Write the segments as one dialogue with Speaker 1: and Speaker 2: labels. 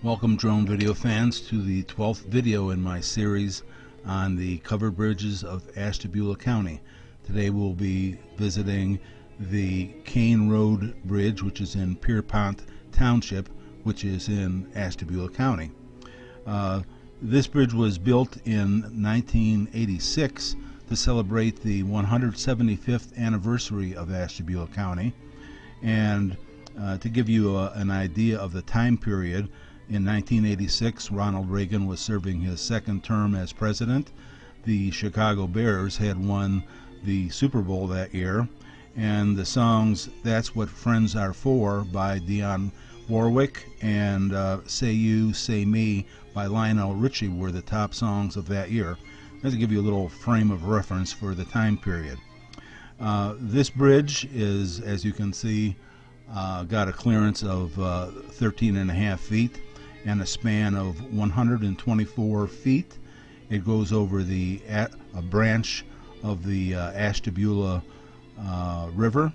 Speaker 1: Welcome drone video fans to the 12th video in my series on the covered bridges of Ashtabula County. Today we'll be visiting the Caine Rd bridge, which is in Pierpont Township, which is in Ashtabula County. This bridge was built in 1986 to celebrate the 175th anniversary of Ashtabula County, and to give you an idea of the time period, in 1986, Ronald Reagan was serving his second term as president. The Chicago Bears had won the Super Bowl that year, and the songs "That's What Friends Are For" by Dionne Warwick and "Say You, Say Me" by Lionel Richie were the top songs of that year. Just to give you a little frame of reference for the time period. This bridge is, as you can see, got a clearance of 13.5 feet and a span of 124 feet. It goes over a branch of the Ashtabula River,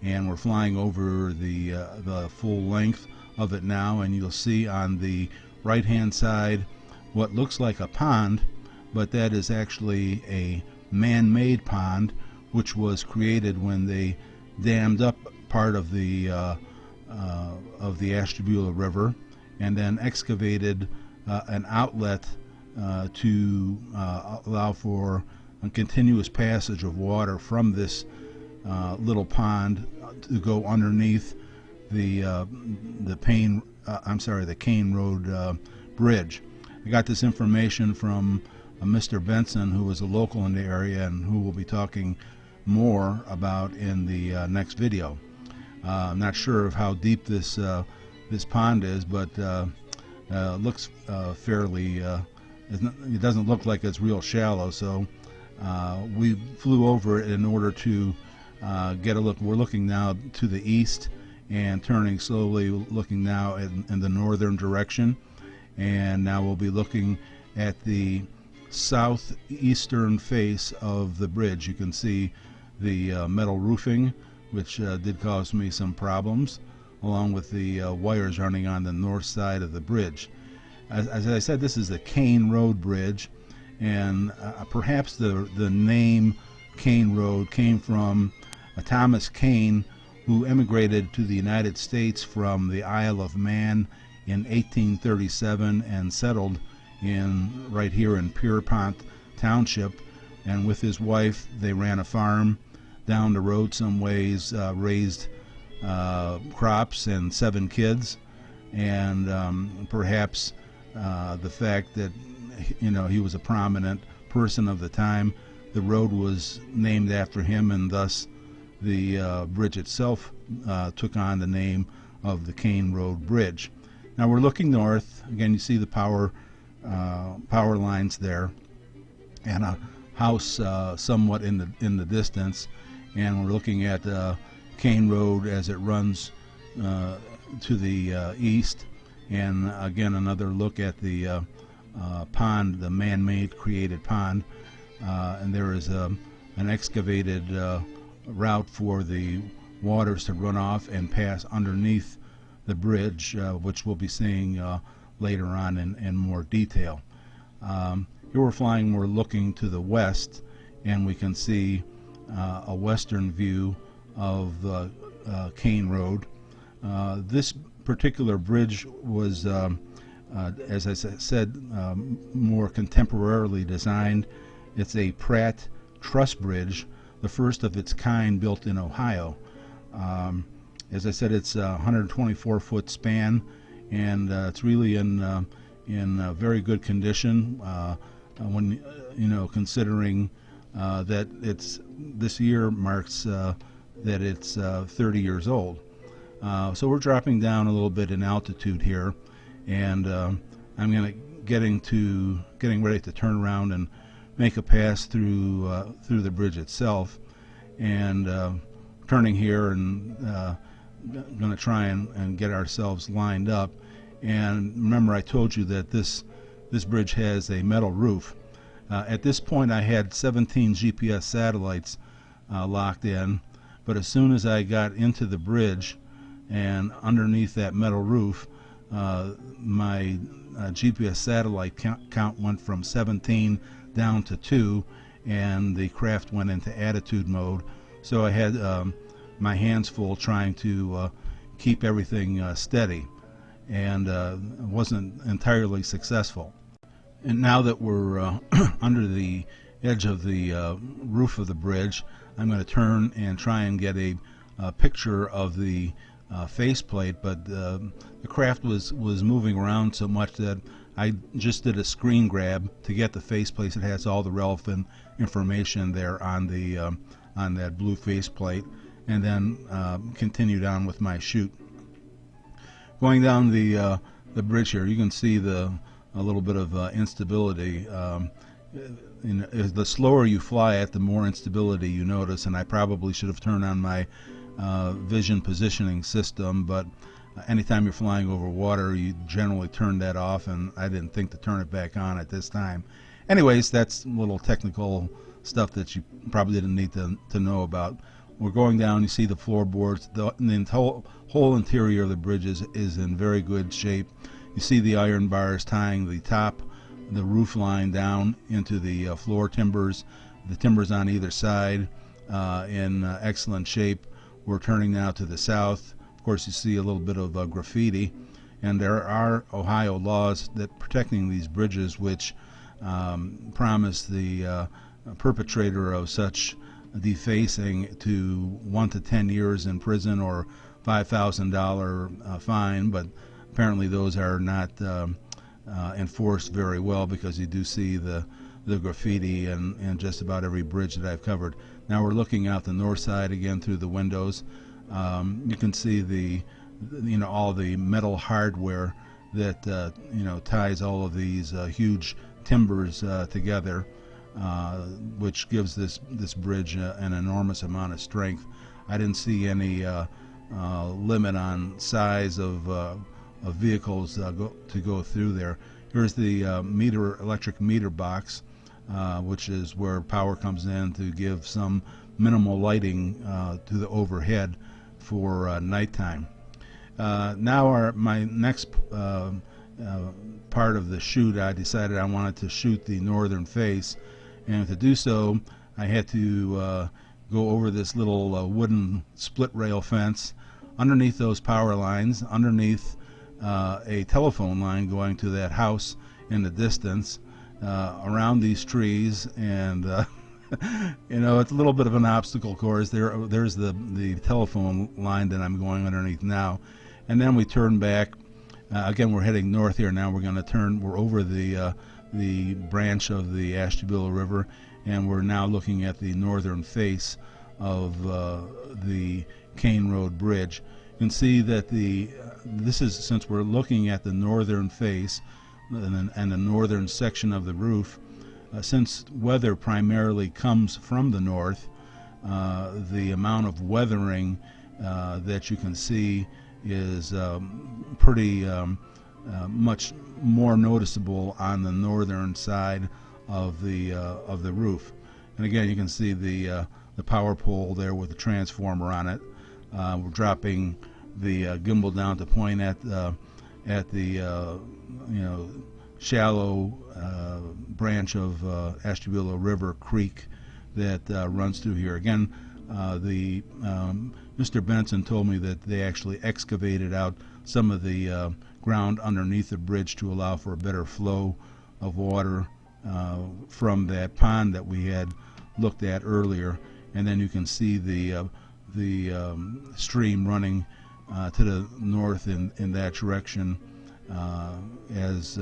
Speaker 1: and we're flying over the full length of it now, and you'll see on the right hand side what looks like a pond, but that is actually a man-made pond which was created when they dammed up part of the Ashtabula River and then excavated an outlet to allow for a continuous passage of water from this little pond to go underneath the Caine Rd bridge. I got this information from Mr. Benson, who is a local in the area and who we'll be talking more about in the next video. I'm not sure of how deep this pond is, but looks fairly, it doesn't look like it's real shallow, so we flew over it in order to get a look. We're looking now to the east and turning slowly, looking now in the northern direction, and now we'll be looking at the southeastern face of the bridge. You can see the metal roofing, which did cause me some problems, along with the wires running on the north side of the bridge. As I said, this is the Caine Rd bridge, and perhaps the name Caine Rd came from Thomas Caine, who emigrated to the United States from the Isle of Man in 1837 and settled right here in Pierpont Township, and with his wife they ran a farm down the road some ways, raised crops and 7 kids, and perhaps the fact that he was a prominent person of the time, the road was named after him, and thus the bridge itself took on the name of the Caine Rd bridge. Now we're looking north. Again, you see the power lines there, and a house somewhat in the distance, and we're looking at Caine Rd as it runs to the east, and again another look at the pond, the man-made created pond, and there is an excavated route for the waters to run off and pass underneath the bridge, which we'll be seeing later on in more detail. Here we're looking to the west, and we can see a western view of the Caine Rd. This particular bridge was, as I said, more contemporarily designed. It's a Pratt truss bridge, the first of its kind built in Ohio. As I said, it's a 124-foot span, and it's really in very good condition when considering that this year marks that it's 30 years old. So we're dropping down a little bit in altitude here, and I'm getting ready to turn around and make a pass through the bridge itself, and turning here and going to try and get ourselves lined up. And remember, I told you that this bridge has a metal roof. At this point I had 17 GPS satellites locked in, but as soon as I got into the bridge and underneath that metal roof, my GPS satellite count went from 17 down to 2, and the craft went into attitude mode. So I had my hands full trying to keep everything steady, and wasn't entirely successful. And now that we're under the edge of the roof of the bridge, I'm going to turn and try and get a picture of the faceplate, but the craft was moving around so much that I just did a screen grab to get the faceplate. It has all the relevant information there on the on that blue faceplate, and then continued on with my shoot. Going down the bridge here, you can see a little bit of instability. The slower you fly it, the more instability you notice, and I probably should have turned on my vision positioning system, but anytime you're flying over water, you generally turn that off, and I didn't think to turn it back on at this time. Anyways, that's a little technical stuff that you probably didn't need to know about. We're going down, you see the floorboards, the whole interior of the bridge is in very good shape. You see the iron bars tying the roof line down into the floor timbers, the timbers on either side in excellent shape. We're turning now to the south. Of course, you see a little bit of graffiti, and there are Ohio laws that protecting these bridges, which promise the perpetrator of such defacing to 1 to 10 years in prison or $5,000 fine, but apparently those are not enforced very well, because you do see the graffiti in just about every bridge that I've covered. Now we're looking out the north side again through the windows. You can see all the metal hardware that ties all of these huge timbers together, which gives this bridge an enormous amount of strength. I didn't see any limit on size of vehicles to go through there. Here's the electric meter box, which is where power comes in to give some minimal lighting to the overhead for nighttime. Now my next part of the shoot, I decided I wanted to shoot the northern face, and to do so I had to go over this little wooden split rail fence, underneath those power lines, underneath a telephone line going to that house in the distance, around these trees, and it's a little bit of an obstacle course. There's the telephone line that I'm going underneath now, and then we turn back. Again, we're heading north here now. We're over the branch of the Ashtabula River, and we're now looking at the northern face of the Caine Rd Bridge. You can see that this is, since we're looking at the northern face and the northern section of the roof, since weather primarily comes from the north, the amount of weathering that you can see is pretty much more noticeable on the northern side of the roof. And again, you can see the power pole there with the transformer on it. We're dropping the gimbal down to point at the shallow branch of Ashtabula River Creek that runs through here. Again, Mr. Benson told me that they actually excavated out some of the ground underneath the bridge to allow for a better flow of water from that pond that we had looked at earlier. And then you can see the stream running to the north in that direction as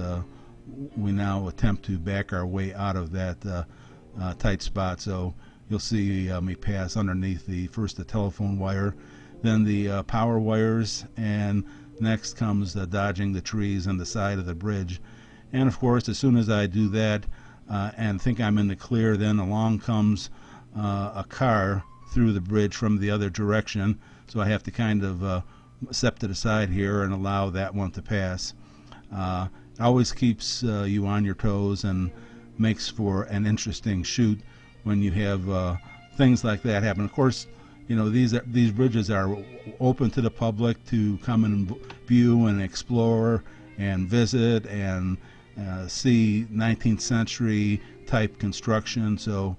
Speaker 1: we now attempt to back our way out of that tight spot. So you'll see me pass underneath first the telephone wire, then the power wires, and next comes dodging the trees on the side of the bridge. And of course, as soon as I do that and think I'm in the clear, then along comes a car through the bridge from the other direction, so I have to kind of step to the side here and allow that one to pass. It always keeps you on your toes and makes for an interesting shoot when you have things like that happen. Of course, these bridges are open to the public to come and view and explore and visit and see 19th century type construction. So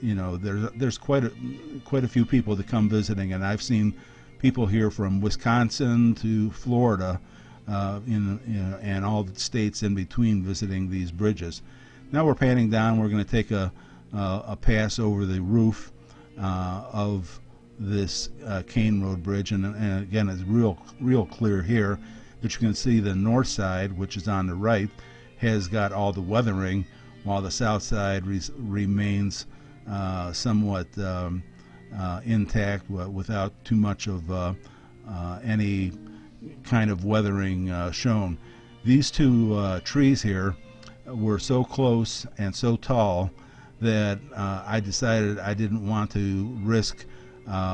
Speaker 1: there's quite a few people that come visiting, and I've seen people here from Wisconsin to Florida, and all the states in between visiting these bridges. Now we're panning down. We're going to take a pass over the roof of this Caine Road bridge, and again, it's real clear here that you can see the north side, which is on the right, has got all the weathering, while the south side remains somewhat intact without too much of any kind of weathering shown. These two trees here were so close and so tall that I decided I didn't want to risk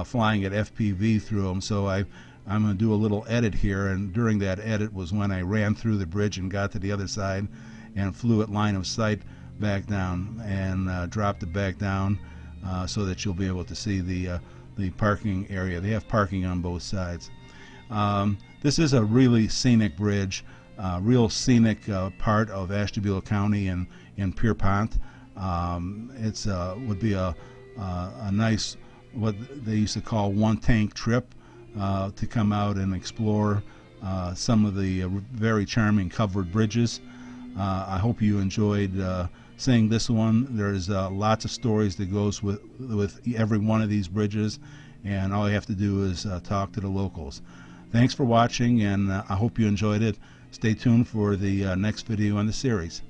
Speaker 1: flying at FPV through them, so I'm going to do a little edit here, and during that edit was when I ran through the bridge and got to the other side and flew at line of sight back down and dropped it back down so that you'll be able to see the parking area. They have parking on both sides. This is a really scenic bridge, real scenic part of Ashtabula County in Pierpont. It's would be a nice, what they used to call one tank trip, to come out and explore some of the very charming covered bridges. I hope you enjoyed seeing this one. There's lots of stories that goes with every one of these bridges, and all you have to do is talk to the locals. Thanks for watching, and I hope you enjoyed it. Stay tuned for the next video in the series.